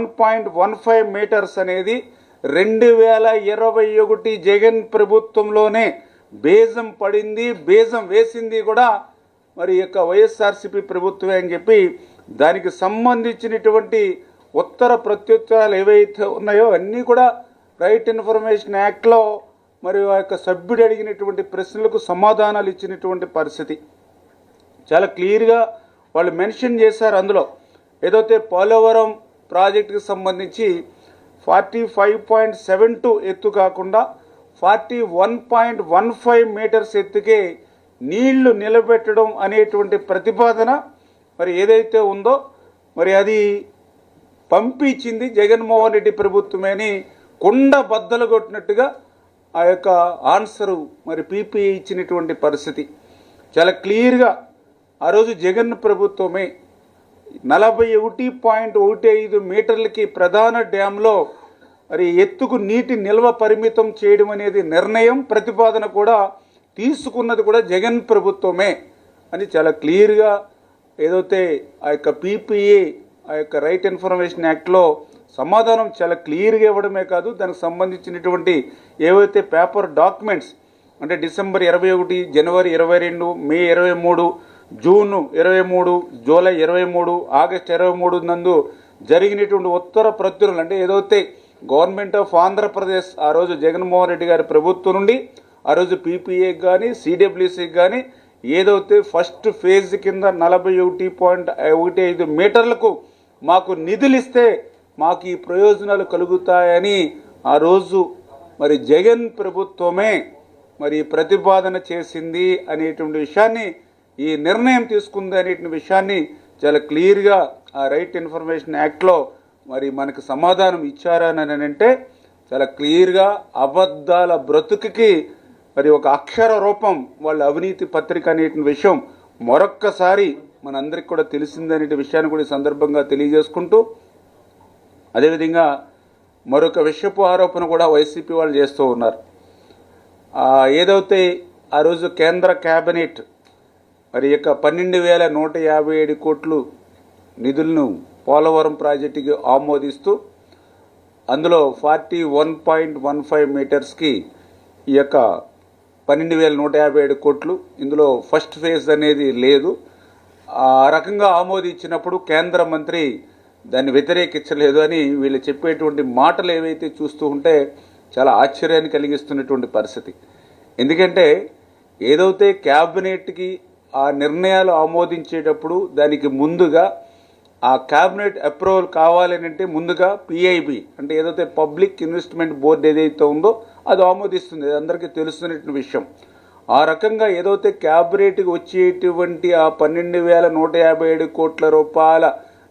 1.15 metres అనేది 2021 జగన్ ప్రభుత్వంలోనే బేజం పడింది, బేజం వేసింది కూడా మరి యొక్క వైఎస్ఆర్సీపీ ప్రభుత్వమే అని చెప్పి దానికి సంబంధించినటువంటి ఉత్తర ప్రత్యుత్తరాలు ఏవైతే ఉన్నాయో అన్నీ కూడా రైట్ ఇన్ఫర్మేషన్ యాక్ట్లో మరి ఆ యొక్క సభ్యుడు అడిగినటువంటి ప్రశ్నలకు సమాధానాలు ఇచ్చినటువంటి పరిస్థితి చాలా క్లియర్గా వాళ్ళు మెన్షన్ చేశారు. అందులో ఏదైతే పోలవరం ప్రాజెక్టుకి సంబంధించి 45.72 ఎత్తు కాకుండా 41.15 మీటర్స్ ఎత్తుకే నీళ్లు నిలబెట్టడం అనేటువంటి ప్రతిపాదన మరి ఏదైతే ఉందో మరి అది పంపించింది జగన్మోహన్ రెడ్డి ప్రభుత్వమే అని కుండ బద్దలు కొట్టినట్టుగా ఆ యొక్క ఆన్సరు మరి పీపీఐ ఇచ్చినటువంటి పరిస్థితి చాలా క్లియర్గా ఆ రోజు జగన్ ప్రభుత్వమే 41.15 మీటర్లకి ప్రధాన డ్యాంలో మరి ఎత్తుకు నీటి నిల్వ పరిమితం చేయడం అనేది నిర్ణయం ప్రతిపాదన కూడా తీసుకున్నది కూడా జగన్ ప్రభుత్వమే అని చాలా క్లియర్గా ఏదైతే ఆ యొక్క పీపీఏ ఆ యొక్క రైట్ ఇన్ఫర్మేషన్ యాక్ట్లో సమాధానం చాలా క్లియర్గా ఇవ్వడమే కాదు దానికి సంబంధించినటువంటి ఏవైతే పేపర్ డాక్యుమెంట్స్ అంటే డిసెంబర్ 21, జనవరి 22, మే 23, జూన్ 23, జూలై 23, ఆగస్ట్ 23 నందు జరిగినటువంటి ఉత్తర ప్రత్యులు అంటే ఏదైతే గవర్నమెంట్ ఆఫ్ ఆంధ్రప్రదేశ్ ఆ రోజు జగన్మోహన్ రెడ్డి గారి ప్రభుత్వం నుండి ఆ రోజు పీపీఏకి కానీ సిడబ్ల్యూసీకి కానీ ఏదైతే ఫస్ట్ ఫేజ్ కింద 41.15 మీటర్లకు మాకు నిధులు ఇస్తే మాకు ఈ ప్రయోజనాలు కలుగుతాయని ఆ రోజు మరి జగన్ ప్రభుత్వమే మరి ప్రతిపాదన చేసింది అనేటువంటి విషయాన్ని ఈ నిర్ణయం తీసుకుంది అనేటువంటి విషయాన్ని చాలా క్లియర్గా ఆ రైట్ ఇన్ఫర్మేషన్ యాక్ట్లో మరి మనకు సమాధానం ఇచ్చారని అంటే చాలా క్లియర్గా అబద్ధాల బ్రతుకుకి మరి ఒక అక్షర రూపం వాళ్ళ అవినీతి పత్రిక అనేటువంటి విషయం మరొక్కసారి మనందరికి కూడా తెలిసిందనే విషయాన్ని కూడా ఈ సందర్భంగా తెలియజేసుకుంటూ అదేవిధంగా మరొక విషయపు ఆరోపణ కూడా వైసీపీ వాళ్ళు చేస్తూ ఉన్నారు. ఏదైతే ఆ రోజు కేంద్ర కేబినెట్ మరి యొక్క 12,157 కోట్లు నిధులను పోలవరం ప్రాజెక్టుకి ఆమోదిస్తూ అందులో 41.15 మీటర్స్కి ఈ యొక్క 12,157 కోట్లు ఇందులో ఫస్ట్ ఫేజ్ అనేది లేదు. ఆ రకంగా ఆమోదించినప్పుడు కేంద్ర మంత్రి దాన్ని వ్యతిరేకించలేదు అని వీళ్ళు చెప్పేటువంటి మాటలు ఏవైతే చూస్తూ ఉంటే చాలా ఆశ్చర్యాన్ని కలిగిస్తున్నటువంటి పరిస్థితి. ఎందుకంటే ఏదైతే క్యాబినెట్కి ఆ నిర్ణయాలు ఆమోదించేటప్పుడు దానికి ముందుగా ఆ క్యాబినెట్ అప్రూవల్ కావాలని అంటే ముందుగా పిఐబి అంటే ఏదైతే పబ్లిక్ ఇన్వెస్ట్మెంట్ బోర్డు ఏదైతే ఉందో అది ఆమోదిస్తుంది, అది అందరికీ తెలుస్తున్నటువంటి విషయం. ఆ రకంగా ఏదైతే క్యాబినెట్కి వచ్చేటువంటి ఆ 12,157 కోట్ల రూపాయల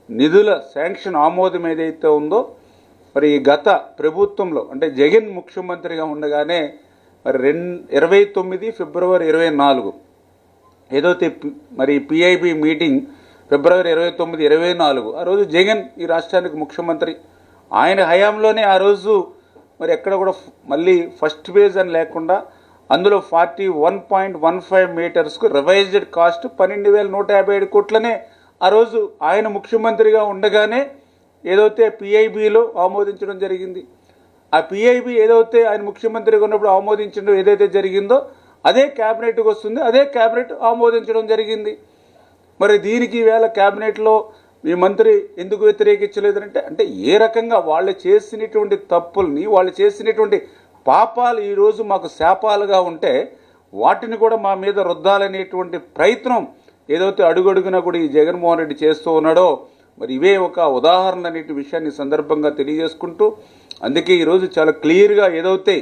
నిధుల శాంక్షన్ ఆమోదం ఏదైతే ఉందో మరి గత ప్రభుత్వంలో అంటే జగన్ ముఖ్యమంత్రిగా ఉండగానే మరి 29 ఫిబ్రవరి 24 ఏదైతే మరి పిఐబి మీటింగ్ ఫిబ్రవరి 29, 24 ఆ రోజు జగన్ ఈ రాష్ట్రానికి ముఖ్యమంత్రి ఆయన హయాంలోనే ఆ రోజు మరి ఎక్కడ కూడా మళ్ళీ ఫస్ట్ ఫేజ్ అని లేకుండా అందులో 41.15 మీటర్స్కు రివైజ్డ్ కాస్ట్ 12,157 కోట్లనే ఆ రోజు ఆయన ముఖ్యమంత్రిగా ఉండగానే ఏదైతే పిఐబిలో ఆమోదించడం జరిగింది. ఆ పిఐబి ఏదైతే ఆయన ముఖ్యమంత్రిగా ఉన్నప్పుడు ఆమోదించడం ఏదైతే జరిగిందో అదే క్యాబినెట్కి వస్తుంది, అదే క్యాబినెట్ ఆమోదించడం జరిగింది. మరి దీనికి ఈవేళ క్యాబినెట్లో మీ మంత్రి ఎందుకు వ్యతిరేకించలేదంటే అంటే ఏ రకంగా వాళ్ళు చేసినటువంటి తప్పుల్ని వాళ్ళు చేసినటువంటి పాపాలు ఈరోజు మాకు శాపాలుగా ఉంటే వాటిని కూడా మా మీద రుద్దాలనేటువంటి ప్రయత్నం ఏదైతే అడుగడుగునా కూడా ఈ జగన్మోహన్ రెడ్డి చేస్తూ ఉన్నాడో మరి ఇవే ఒక ఉదాహరణ అనే విషయాన్ని సందర్భంగా తెలియజేసుకుంటూ అందుకే ఈరోజు చాలా క్లియర్గా ఏదైతే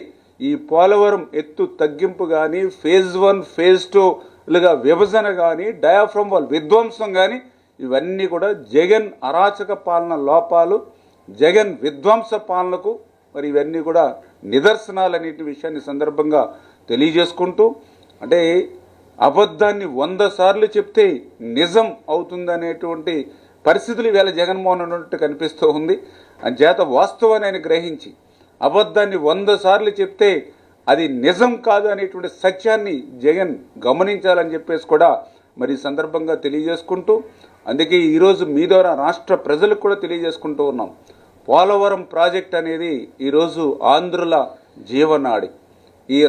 ఈ పోలవరం ఎత్తు తగ్గింపు కానీ ఫేజ్ 1, ఫేజ్ 2లుగా విభజన కానీ డయాఫ్రమ్ వాల్ విధ్వంసం కానీ ఇవన్నీ కూడా జగన్ అరాచక పాలన లోపాలు, జగన్ విధ్వంస పాలనకు మరి ఇవన్నీ కూడా నిదర్శనాలు అనే విషయాన్ని సందర్భంగా తెలియజేసుకుంటూ అంటే అబద్ధాన్ని 100 సార్లు చెప్తే నిజం అవుతుందనేటువంటి పరిస్థితులు ఈవేళ జగన్మోహన్ ఉన్నట్టు కనిపిస్తూ ఉంది. అంచేత వాస్తవాన్ని ఆయన గ్రహించి అబద్ధాన్ని 100 సార్లు చెప్తే అది నిజం కాదు అనేటువంటి సత్యాన్ని జగన్ గమనించాలని చెప్పేసి కూడా మరి ఈ సందర్భంగా తెలియజేసుకుంటూ అందుకే ఈరోజు మీ ద్వారా రాష్ట్ర ప్రజలకు కూడా తెలియజేసుకుంటూ ఉన్నాం. పోలవరం ప్రాజెక్ట్ అనేది ఈరోజు ఆంధ్రుల జీవనాడి. ఈ